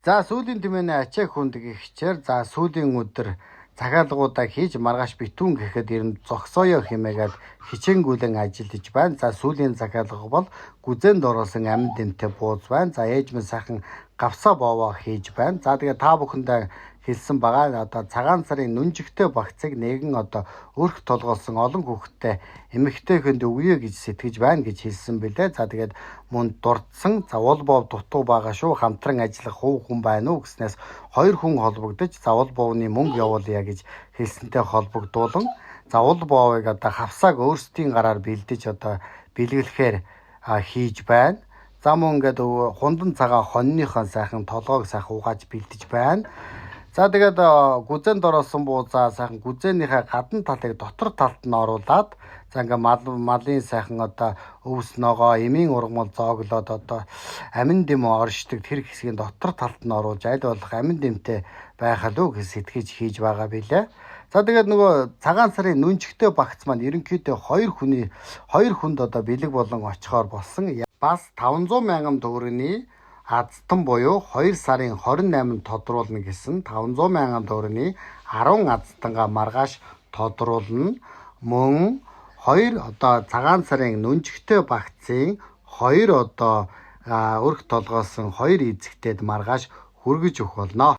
За сүүлийн тэмээний ачаа хүнд гихчээр за сүүлийн өдөр захиалгуудаа хийж маргааш битүүн гэхэд ер нь зогсоё хэмээгээд хичээнгүйлэн ажиллаж байна. За сүүлийн захиалга бол гүзээнд оруулсан амин дэмтэй бууз байна. За ээж минь сайхан гавсаа боовоо хийж байна. За тэгээ та бүхэндээ хэлсэн байгаа. Одоо цагаан сарын нүнжигтэй багцыг нэгэн одоо өрх толгоолсон олон хүүхэдтэй эмэгтэй хүнд өгье гэж сэтгэж байна гэж хэлсэн бэлээ. За тэгээд мөн дурдсан за уул боов дутуу байгаа шүү. Хамтран ажиллах хуу хүн байна уу гэснээс хоёр хүн холбогдож за уул боовны мөнгө явуулъя гэж хэлсэнтэй холбогдуулан за уул боовыг одоо хавсааг өөрсдийн гараар бэлдэж одоо бэлгэлэхээр хийж байна. За мөн ингээд хундан цагаан хоньныхон сайхан толгойг сайхан угааж бэлдэж байна. За тэгээд гүзээнд оролсон буузаа сайхан гүзээнийхээ гадна талыг дотор талд нь оруулаад за ингээ малын сайхан одоо өвс ногоо эмийн ургамал зооглоод одоо амин дэм оршдог тэр хэсгийн дотор талд нь оруулж аль болох амин дэмтэй байх алуу гэж сэтгэж хийж байгаа билээ. За тэгээд нөгөө цагаан сарын нүнжигтэй багц маань ерөнхийдөө хоёр хүнд одоо бэлэг болон очихоор болсон. Бас 500 мянган төгрөгийн аздтан буюу 2 сарын 28-нд тодруулна гэсэн 500 мянган төгрөгийн 10 аздтангаа маргааш тодруулна. Мөн 2 одоо цагаан сарын нүнжигтэй багцын 2 одоо өрх толгоосон 2 эзэгтэйд маргааш хүргэж өгөх болно.